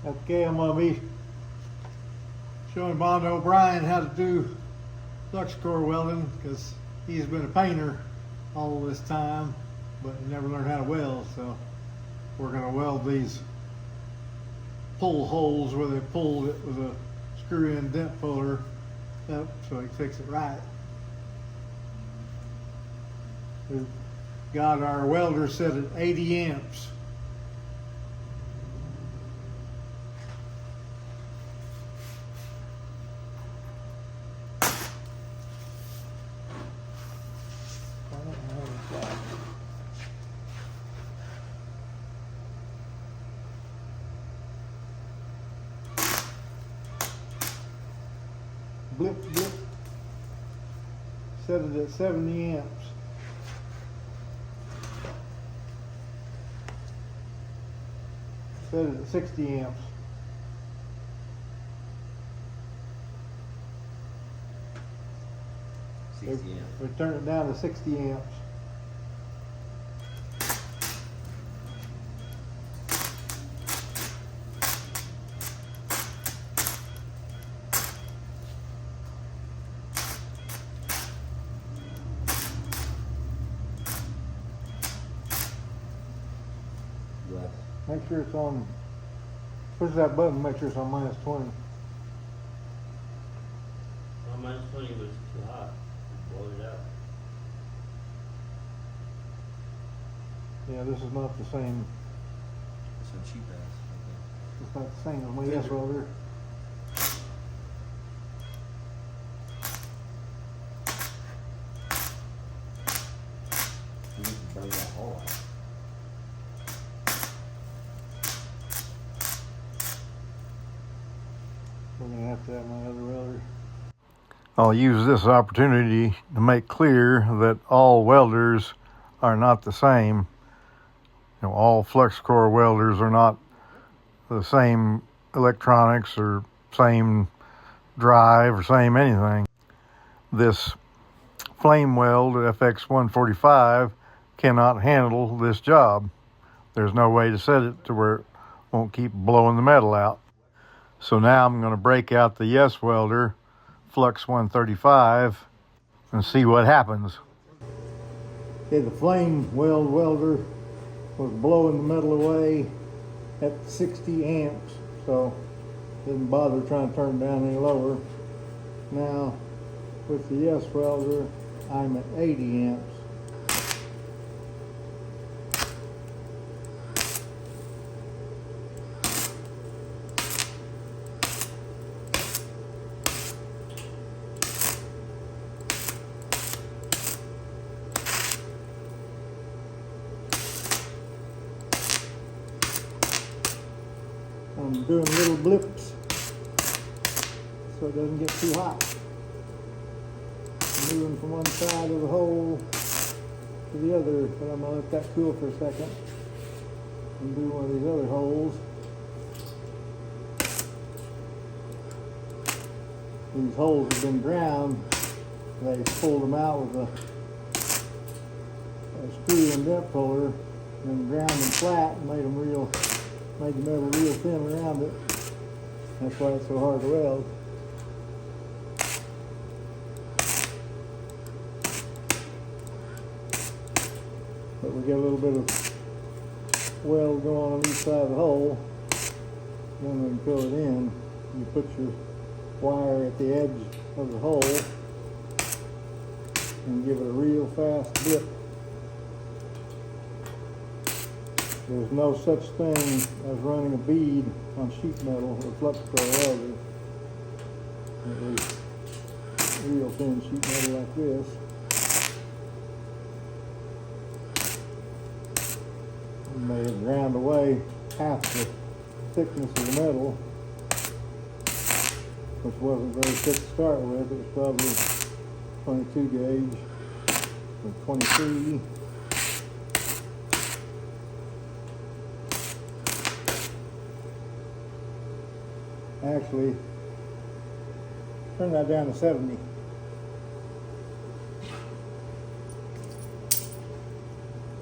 Okay, I'm going to be showing Bondo O'Brien how to do flux core welding because he's been a painter all this time, but he never learned how to weld. So we're going to weld these pull holes where they pulled it with a screw-in dent puller up so he can fix it right. We've got our welder set at 80 amps. Blip, blip. Set it at 70 amps. Set it at 60 amps. We turn it down to 60 amps. Make sure it's on, push that button, make sure it's on -20. Well, -20 was too hot. Blow it out. Yeah, this is not the same. This one cheap ass. It's not the same as my YESWELDER. You need to burn that hole out. We're going to have my other welder. I'll use this opportunity to make clear that all welders are not the same. You know, all flux core welders are not the same electronics or same drive or same anything. This FLAMEWELD FX145 cannot handle this job. There's no way to set it to where it won't keep blowing the metal out. So now I'm going to break out the YESWELDER Flux 135 and see what happens. Okay, the FLAMEWELD welder was blowing the metal away at 60 amps, so didn't bother trying to turn it down any lower. Now with the YESWELDER, I'm at 80 amps. I'm doing little blips so it doesn't get too hot. I'm moving from one side of the hole to the other, but I'm going to let that cool for a second and do one of these other holes. These holes have been ground. They pulled them out with a screw and dent puller and ground them flat and made the metal real thin around it. That's why it's so hard to weld. But we get a little bit of weld going on each side of the hole. Then we can fill it in. You put your wire at the edge of the hole and give it a real fast blip. There's no such thing as running a bead on sheet metal with flux core welder. At least real thin sheet metal like this. You may have ground away half the thickness of the metal, which wasn't very thick to start with. It was probably 22 gauge or 23. Actually, turn that down to 70.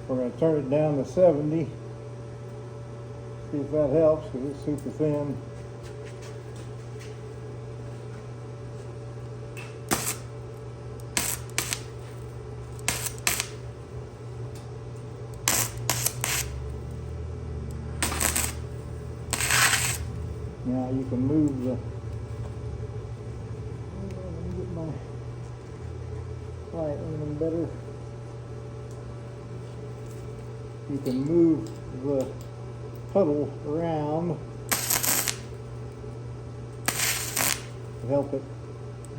We're going to turn it down to 70 See if that helps, because it's super thin. Now you can move the, let me get my light on them better. You can move the puddle around to help it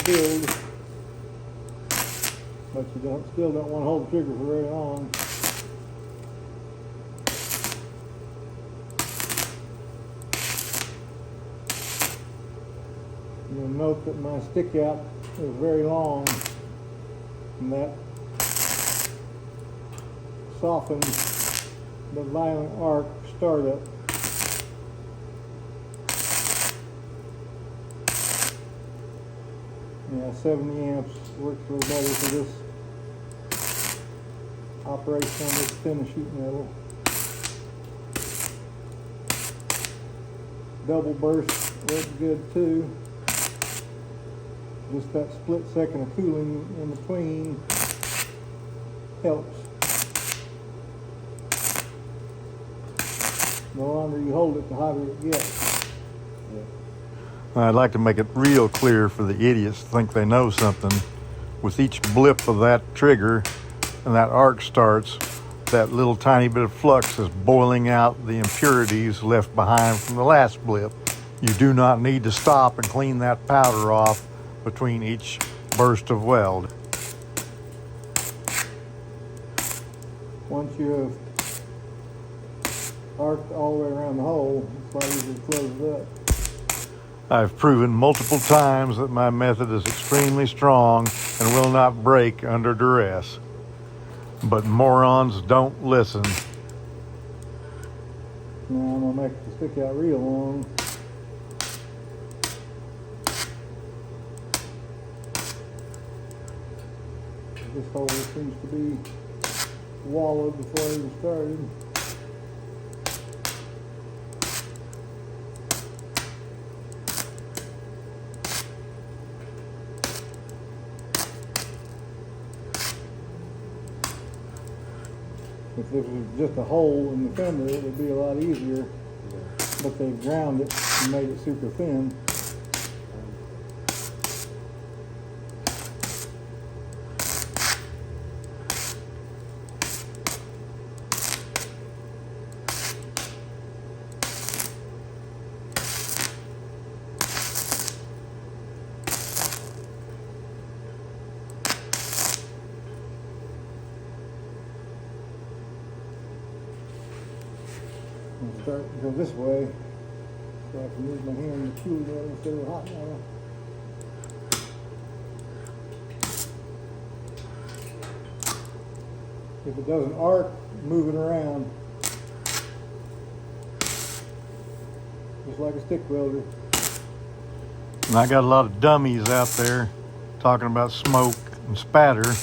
build, but you still don't want to hold the trigger for very long. You'll note that my stick out is very long, and that softens the violent arc startup. Yeah, 70 amps works a little better for this operation on this thin sheet metal. Double burst works good too. Just that split second of cooling in between helps. The longer you hold it, the hotter it gets. Yeah. I'd like to make it real clear for the idiots to think they know something. With each blip of that trigger and that arc starts, that little tiny bit of flux is boiling out the impurities left behind from the last blip. You do not need to stop and clean that powder off between each burst of weld. Once you have arced all the way around the hole, it's not easy to close it up. I've proven multiple times that my method is extremely strong and will not break under duress. But morons don't listen. Now I'm going to make the stick out real long. This hole seems to be wallowed before I even started. If this was just a hole in the fender, it would be a lot easier. But they've ground it and made it super thin. I'll start to go this way so I can use my hand to cool down instead of hot now. If it doesn't arc, move it around. Just like a stick welder. And I got a lot of dummies out there talking about smoke and spatter.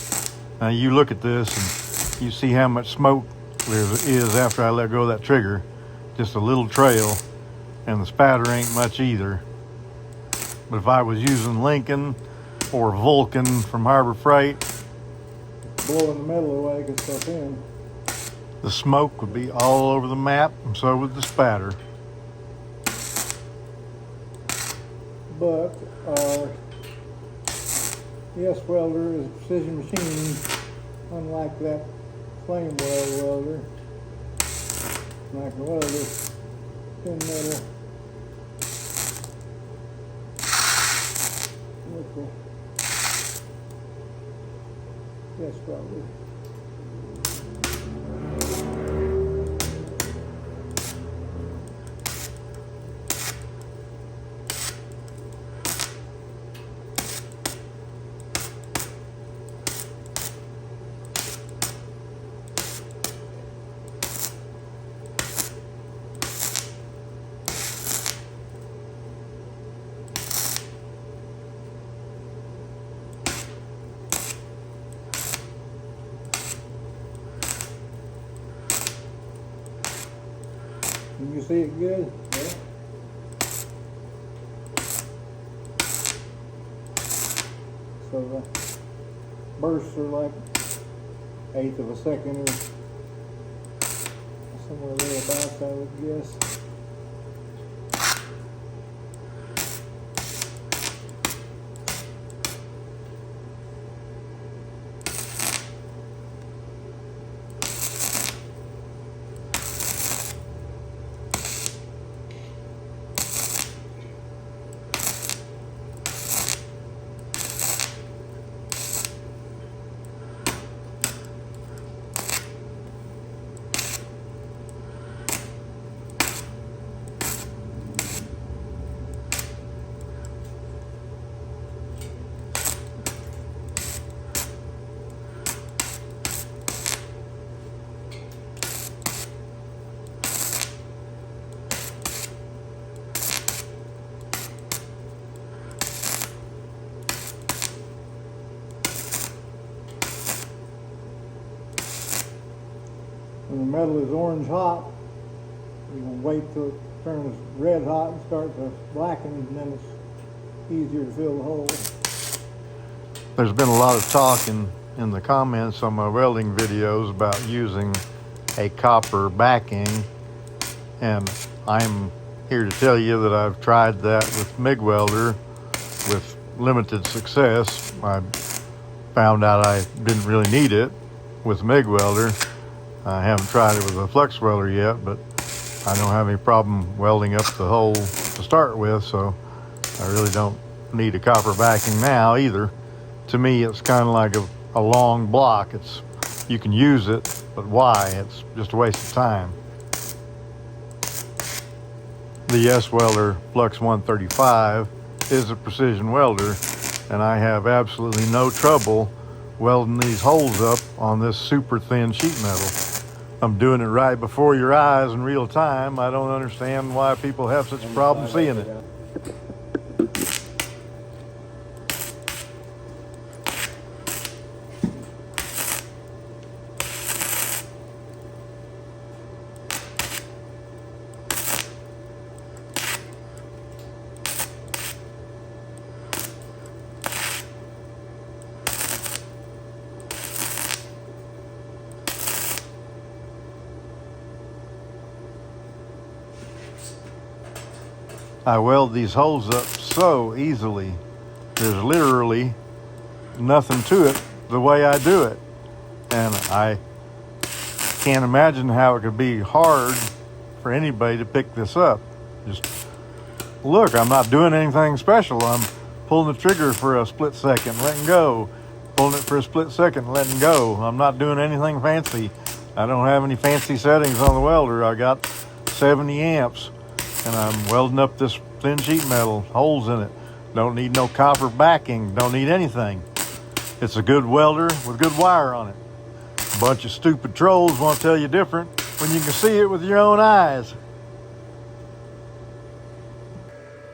Now you look at this and you see how much smoke there is after I let go of that trigger. Just a little trail, and the spatter ain't much either. But if I was using Lincoln or Vulcan from Harbor Freight, Blowing the metal away gets so thin. the smoke would be all over the map, and so would the spatter. But our YESWELDER is a precision machine, unlike that FLAMEWELD welder. And I can weld this thin metal with the YESWELDER. see it good? Yeah. So the bursts are like 1/8 of a second or somewhere thereabouts, I would guess. When the metal is orange hot, you can wait till it turns red hot and start to blacken, and then it's easier to fill the hole. There's been a lot of talk in the comments on my welding videos about using a copper backing, and I'm here to tell you that I've tried that with MIG welder with limited success. I found out I didn't really need it with MIG welder. I haven't tried it with a flux welder yet, but I don't have any problem welding up the hole to start with, so I really don't need a copper backing now either. To me, it's kind of like a long block. You can use it, but why? It's just a waste of time. The YESWELDER Flux 135 is a precision welder, and I have absolutely no trouble welding these holes up on this super thin sheet metal. I'm doing it right before your eyes in real time. I don't understand why people have such a problem seeing it. I weld these holes up so easily. There's literally nothing to it the way I do it. And I can't imagine how it could be hard for anybody to pick this up. Just look, I'm not doing anything special. I'm pulling the trigger for a split second, letting go. Pulling it for a split second, letting go. I'm not doing anything fancy. I don't have any fancy settings on the welder. I got 70 amps. And I'm welding up this thin sheet metal, holes in it. Don't need no copper backing, don't need anything. It's a good welder with good wire on it. A bunch of stupid trolls won't tell you different when you can see it with your own eyes.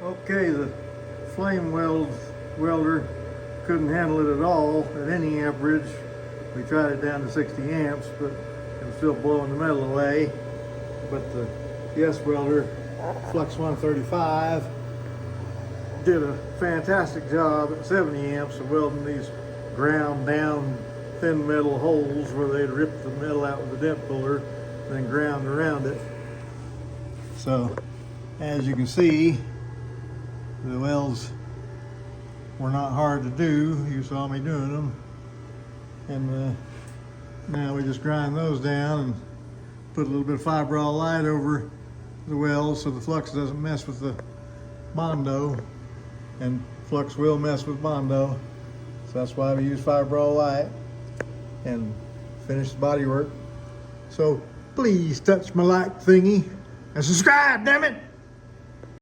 Okay, the FLAMEWELD welder couldn't handle it at all at any amperage. We tried it down to 60 amps, but it was still blowing the metal away. But the YESWELDER Flux 135 did a fantastic job at 70 amps of welding these ground down thin metal holes where they'd ripped the metal out with a dent puller, then ground around it. So as you can see, the welds were not hard to do. You saw me doing them. And now we just grind those down and put a little bit of fiberall light over the welds so the flux doesn't mess with the Bondo, and flux will mess with Bondo, so that's why we use fiberall light, and finish the body work. So please touch my like thingy and subscribe, damn it!